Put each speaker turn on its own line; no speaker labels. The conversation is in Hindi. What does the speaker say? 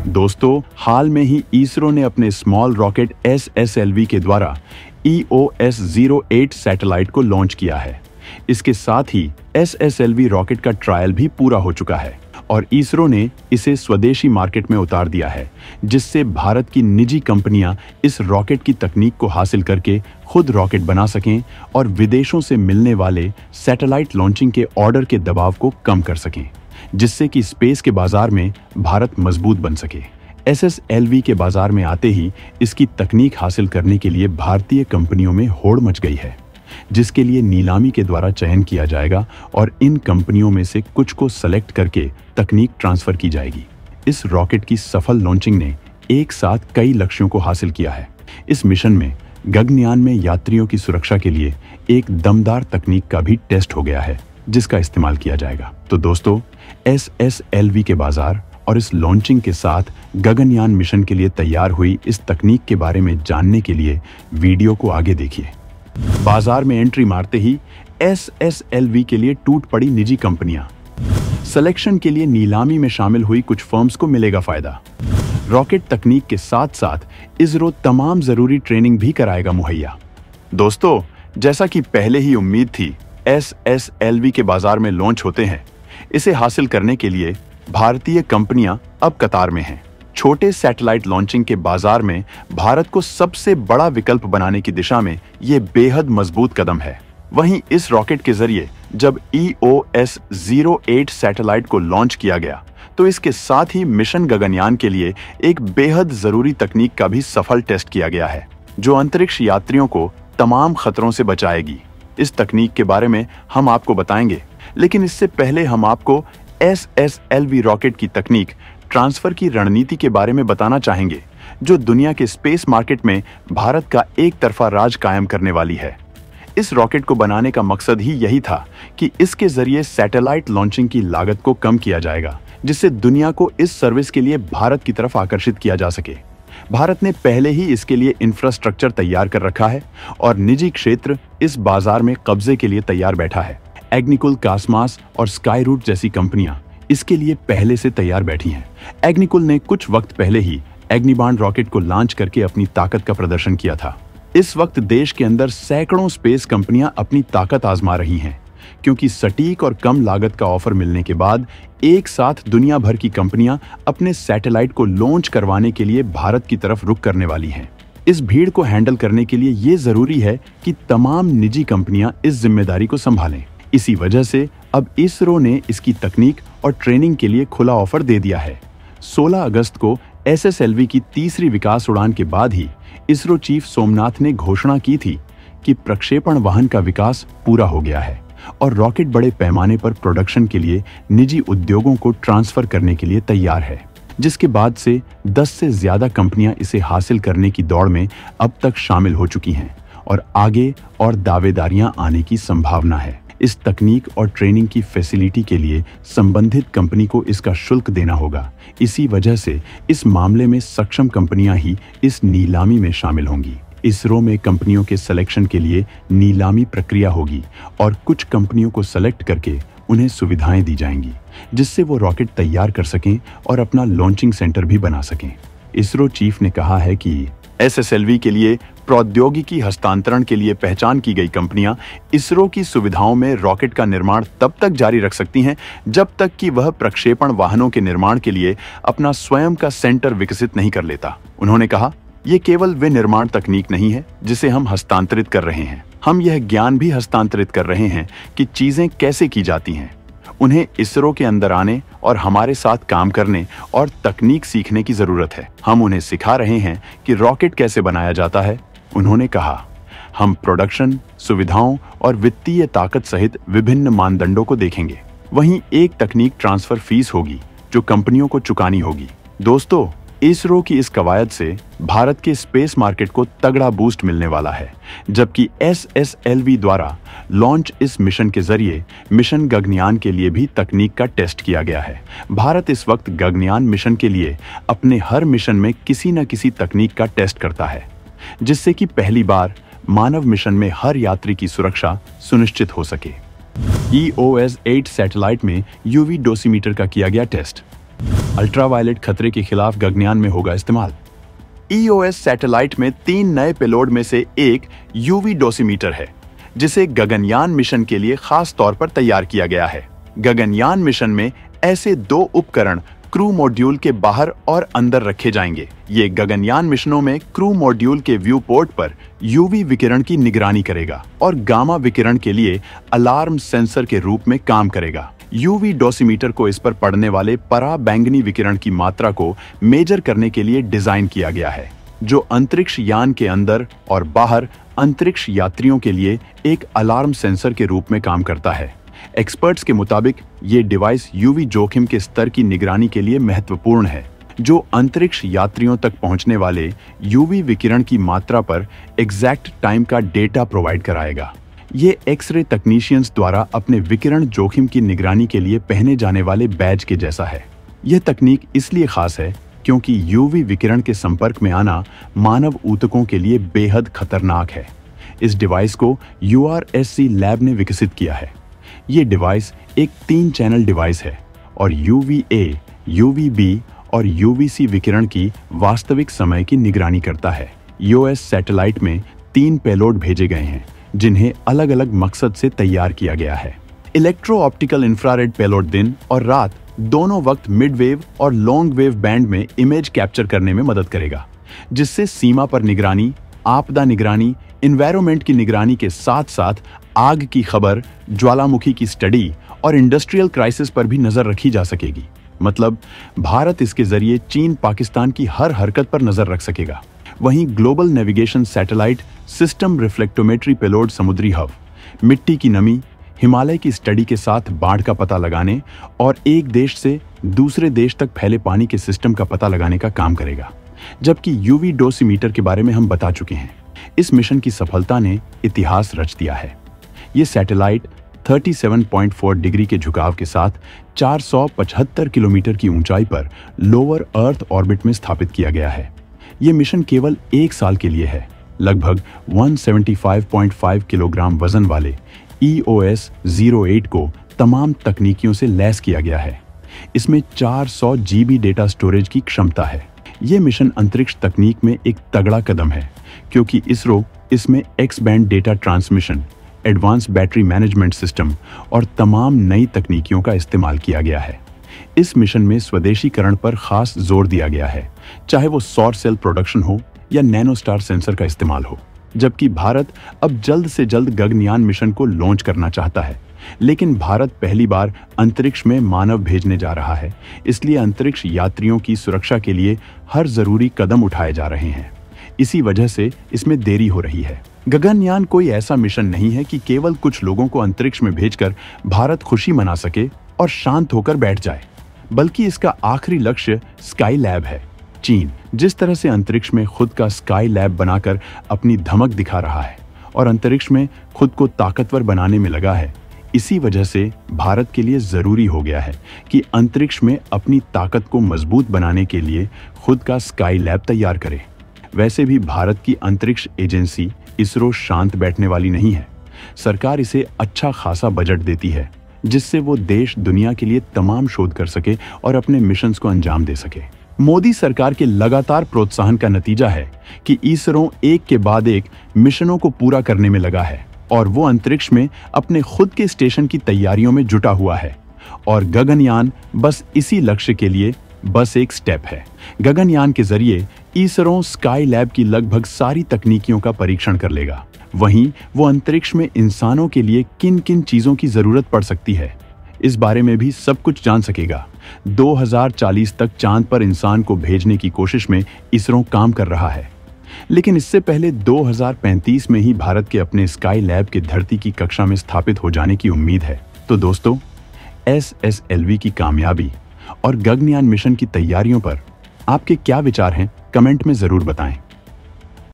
दोस्तों, हाल में ही इसरो ने अपने स्मॉल रॉकेट SSLV के द्वारा EOS-08 सैटेलाइट को लॉन्च किया है। इसके साथ ही SSLV रॉकेट का ट्रायल भी पूरा हो चुका है और इसरो ने इसे स्वदेशी मार्केट में उतार दिया है, जिससे भारत की निजी कंपनियां इस रॉकेट की तकनीक को हासिल करके खुद रॉकेट बना सकें और विदेशों से मिलने वाले सैटेलाइट लॉन्चिंग के ऑर्डर के दबाव को कम कर सकें, जिससे कि स्पेस के बाजार में भारत मजबूत बन सके। SSLV के बाजार में आते ही इसकी तकनीक हासिल करने के लिए भारतीय कंपनियों में होड़ मच गई है, जिसके लिए नीलामी के द्वारा चयन किया जाएगा और इन कंपनियों में से कुछ को सेलेक्ट करके तकनीक ट्रांसफर की जाएगी। इस रॉकेट की सफल लॉन्चिंग ने एक साथ कई लक्ष्यों को हासिल किया है। इस मिशन में गगनयान में यात्रियों की सुरक्षा के लिए एक दमदार तकनीक का भी टेस्ट हो गया है, जिसका इस्तेमाल किया जाएगा। तो दोस्तों, SSLV के बाजार और इस लॉन्चिंग के साथ गगनयान मिशन के लिए तैयार हुई इस तकनीक के बारे में जानने के लिए वीडियो को आगे देखिए। बाजार में एंट्री मारते ही SSLV के लिए टूट पड़ी निजी कंपनियां। सिलेक्शन के लिए नीलामी में शामिल हुई कुछ फर्म्स को मिलेगा फायदा। रॉकेट तकनीक के साथ साथ इसरो तमाम जरूरी ट्रेनिंग भी कराएगा मुहैया। दोस्तों, जैसा कि पहले ही उम्मीद थी, SSLV के बाजार में लॉन्च होते हैं। इसे हासिल करने के लिए भारतीय कंपनियां अब कतार में हैं। छोटे सैटेलाइट लॉन्चिंग के बाजार में भारत को सबसे बड़ा विकल्प बनाने की दिशा में ये बेहद मजबूत कदम है। वहीं इस रॉकेट के जरिए जब EOS-08 सैटेलाइट को लॉन्च किया गया, तो इसके साथ ही मिशन गगनयान के लिए एक बेहद जरूरी तकनीक का भी सफल टेस्ट किया गया है, जो अंतरिक्ष यात्रियों को तमाम खतरों से बचाएगी। इस तकनीक के बारे में हम आपको बताएंगे, लेकिन इससे पहले हम आपको SSLV रॉकेट की तकनीक ट्रांसफर की रणनीति के बारे में बताना चाहेंगे, जो दुनिया के स्पेस मार्केट में भारत का एक तरफा राज कायम करने वाली है। इस रॉकेट को बनाने का मकसद ही यही था कि इसके जरिए सैटेलाइट लॉन्चिंग की लागत को कम किया जाएगा, जिससे दुनिया को इस सर्विस के लिए भारत की तरफ आकर्षित किया जा सके। भारत ने पहले ही इसके लिए इंफ्रास्ट्रक्चर तैयार कर रखा है और निजी क्षेत्र इस बाजार में कब्जे के लिए तैयार बैठा है। एग्निकुल, कास्मास और स्काईरूट जैसी कंपनियां इसके लिए पहले से तैयार बैठी हैं। एग्निकुल ने कुछ वक्त पहले ही अग्निबाण रॉकेट को लॉन्च करके अपनी ताकत का प्रदर्शन किया था। इस वक्त देश के अंदर सैकड़ों स्पेस कंपनियां अपनी ताकत आजमा रही हैं, क्योंकि सटीक और कम लागत का ऑफर मिलने के बाद एक साथ दुनिया भर की कंपनियां अपने सैटेलाइट को लॉन्च करवाने के लिए भारत की तरफ रुख करने वाली हैं। इस भीड़ को हैंडल करने के लिए ये जरूरी है कि तमाम निजी कंपनियां इस जिम्मेदारी को संभालें। इसी वजह से अब इसरो ने इसकी तकनीक और ट्रेनिंग के लिए खुला ऑफर दे दिया है। 16 अगस्त को SSLV की तीसरी विकास उड़ान के बाद ही इसरो चीफ सोमनाथ ने घोषणा की थी कि प्रक्षेपण वाहन का विकास पूरा हो गया है और रॉकेट बड़े पैमाने पर प्रोडक्शन के लिए निजी उद्योगों को ट्रांसफर करने के लिए तैयार है, जिसके बाद से 10 से ज्यादा कंपनियां इसे हासिल करने की दौड़ में अब तक शामिल हो चुकी हैं और आगे और दावेदारियां आने की संभावना है। इस तकनीक और ट्रेनिंग की फैसिलिटी के लिए संबंधित कंपनी को इसका शुल्क देना होगा। इसी वजह से इस मामले में सक्षम कंपनियां ही इस नीलामी में शामिल होंगी। इसरो में कंपनियों के सिलेक्शन के लिए नीलामी प्रक्रिया होगी और कुछ कंपनियों को सेलेक्ट करके उन्हें सुविधाएं दी जाएंगी, जिससे वो रॉकेट तैयार कर सकें और अपना लॉन्चिंग सेंटर भी बना सकें। इसरो चीफ ने कहा है कि SSLV के लिए प्रौद्योगिकी हस्तांतरण के लिए पहचान की गई कंपनियां इसरो की सुविधाओं में रॉकेट का निर्माण तब तक जारी रख सकती हैं जब तक कि वह प्रक्षेपण वाहनों के निर्माण के लिए अपना स्वयं का सेंटर विकसित नहीं कर लेता। उन्होंने कहा, ये केवल विनिर्माण तकनीक नहीं है जिसे हम हस्तांतरित कर रहे हैं, हम यह ज्ञान भी हस्तांतरित कर रहे हैं कि चीजें कैसे की जाती हैं। उन्हें इसरो के अंदर आने और हमारे साथ काम करने और तकनीक सीखने की जरूरत है। हम उन्हें सिखा रहे हैं कि रॉकेट कैसे बनाया जाता है। उन्होंने कहा, हम प्रोडक्शन, सुविधाओं और वित्तीय ताकत सहित विभिन्न मानदंडों को देखेंगे। वहीं एक तकनीक ट्रांसफर फीस होगी जो कंपनियों को चुकानी होगी। दोस्तों, इसरो की इस कवायद से भारत के स्पेस मार्केट को तगड़ा बूस्ट मिलने वाला है, जबकि SSLV द्वारा लॉन्च इस मिशन के जरिए मिशन गगनयान के लिए भी तकनीक का टेस्ट किया गया है। भारत इस वक्त गगनयान मिशन के लिए अपने हर मिशन में किसी न किसी तकनीक का टेस्ट करता है, जिससे कि पहली बार मानव मिशन में हर यात्री की सुरक्षा सुनिश्चित हो सके। EOS-8 सैटेलाइट में UV डोसीमीटर का किया गया टेस्ट। अल्ट्रावायलेट खतरे के खिलाफ गगनयान में होगा इस्तेमाल। EOS सैटेलाइट में 3 नए पेलोड में से एक यूवी डोसीमीटर है, जिसे गगनयान मिशन के लिए खास तौर पर तैयार किया गया है। गगनयान मिशन में ऐसे 2 उपकरण क्रू मॉड्यूल के बाहर और अंदर रखे जाएंगे। ये गगनयान मिशनों में क्रू मॉड्यूल के व्यू पोर्ट पर यूवी विकिरण की निगरानी करेगा और गामा विकिरण के लिए अलार्म सेंसर के रूप में काम करेगा। यूवी डोसीमीटर को इस पर पड़ने वाले पराबैंगनी विकिरण की मात्रा को मेजर करने के लिए डिजाइन किया गया है, जो अंतरिक्ष यान के अंदर और बाहर अंतरिक्ष यात्रियों के लिए एक अलार्म सेंसर के रूप में काम करता है। एक्सपर्ट्स के मुताबिक ये डिवाइस यूवी जोखिम के स्तर की निगरानी के लिए महत्वपूर्ण है, जो अंतरिक्ष यात्रियों तक पहुंचने वाले यूवी विकिरण की मात्रा पर एग्जैक्ट टाइम का डेटा प्रोवाइड कराएगा। ये एक्स-रे तकनीशियंस द्वारा अपने विकिरण जोखिम की निगरानी के लिए पहने जाने वाले बैज के जैसा है। यह तकनीक इसलिए खास है क्योंकि यूवी विकिरण के संपर्क में आना मानव ऊतकों के लिए बेहद खतरनाक है। इस डिवाइस को URSC लैब ने विकसित किया है। ये डिवाइस एक 3 चैनल डिवाइस है और UVA, UVB और UVC विकिरण की वास्तविक समय की निगरानी करता है। EOS सैटेलाइट में 3 पेलोड भेजे गए हैं, जिन्हें अलग अलग मकसद से तैयार किया गया है। इलेक्ट्रो ऑप्टिकल इंफ्रारेड पेलोड दिन और रात दोनों वक्त मिड वेव और लॉन्ग वेव बैंड में इमेज कैप्चर करने में मदद करेगा, जिससे सीमा पर निगरानी, आपदा निगरानी, एनवायरनमेंट की निगरानी के साथ साथ आग की खबर, ज्वालामुखी की स्टडी और इंडस्ट्रियल क्राइसिस पर भी नजर रखी जा सकेगी। मतलब भारत इसके जरिए चीन पाकिस्तान की हर हरकत पर नजर रख सकेगा। वहीं global navigation satellite system reflectometry payload समुद्री हव, मिट्टी की नमी, हिमालय की स्टडी के साथ बाढ़ का पता लगाने और एक देश से दूसरे देश तक फैले पानी के सिस्टम का पता लगाने का काम करेगा। जबकि यूवी डोसीमीटर के बारे में हम बता चुके हैं। इस मिशन की सफलता ने इतिहास रच दिया है। ये सैटेलाइट 37.4 डिग्री के झुकाव के साथ 475 किलोमीटर की ऊंचाई पर लोअर अर्थ ऑर्बिट में स्थापित किया गया है। ये मिशन केवल 1 साल के लिए है। लगभग 175.5 किलोग्राम वजन वाले EOS 08 को तमाम तकनीकियों से लैस किया गया है। इसमें 400 GB डेटा स्टोरेज की क्षमता है। ये मिशन अंतरिक्ष तकनीक में एक तगड़ा कदम है, क्योंकि इसरो इसमें x band data transmission, advance battery management system और तमाम नई तकनीकियों का इस्तेमाल किया गया है। इस मिशन में स्वदेशीकरण पर खास जोर दिया गया है, चाहे वो सौर सेल प्रोडक्शन हो या नैनोस्टार सेंसर का इस्तेमाल हो। जबकि भारत अब जल्द से जल्द गगनयान मिशन को लॉन्च करना चाहता है, लेकिन भारत पहली बार अंतरिक्ष में मानव भेजने जा रहा है, इसलिए अंतरिक्ष यात्रियों की सुरक्षा के लिए हर जरूरी कदम उठाए जा रहे हैं। इसी वजह से इसमें देरी हो रही है। गगनयान कोई ऐसा मिशन नहीं है कि केवल कुछ लोगों को अंतरिक्ष में भेजकर भारत खुशी मना सके और शांत होकर बैठ जाए, बल्कि इसका आखिरी लक्ष्य स्काई लैब है। चीन जिस तरह से अंतरिक्ष में खुद का स्काई लैब बनाकर अपनी धमक दिखा रहा है और अंतरिक्ष में खुद को ताकतवर बनाने में लगा है, इसी वजह से भारत के लिए जरूरी हो गया है कि अंतरिक्ष में अपनी ताकत को मजबूत बनाने के लिए खुद का स्काई लैब तैयार करे। वैसे भी भारत की अंतरिक्ष एजेंसी इसरो शांत बैठने वाली नहीं है। सरकार इसे अच्छा खासा बजट देती है, जिससे वो देश दुनिया के लिए तमाम शोध कर सके और अपने मिशंस को अंजाम दे सके। मोदी सरकार के लगातार प्रोत्साहन का नतीजा है कि इसरो एक के बाद एक मिशनों को पूरा करने में लगा है और वो अंतरिक्ष में अपने खुद के स्टेशन की तैयारियों में जुटा हुआ है। और गगनयान बस इसी लक्ष्य के लिए बस एक स्टेप है। गगनयान के जरिए इसरो स्काई लैब की लगभग सारी तकनीकियों का परीक्षण कर लेगा। वहीं वो अंतरिक्ष में इंसानों के लिए किन किन चीजों की जरूरत पड़ सकती है, इस बारे में भी सब कुछ जान सकेगा। 2040 तक चांद पर इंसान को भेजने की कोशिश में इसरो काम कर रहा है, लेकिन इससे पहले 2035 में ही भारत के अपने स्काई लैब के धरती की कक्षा में स्थापित हो जाने की उम्मीद है। तो दोस्तों, SSLV की कामयाबी और गगनयान मिशन की तैयारियों पर आपके क्या विचार हैं, कमेंट में जरूर बताएं।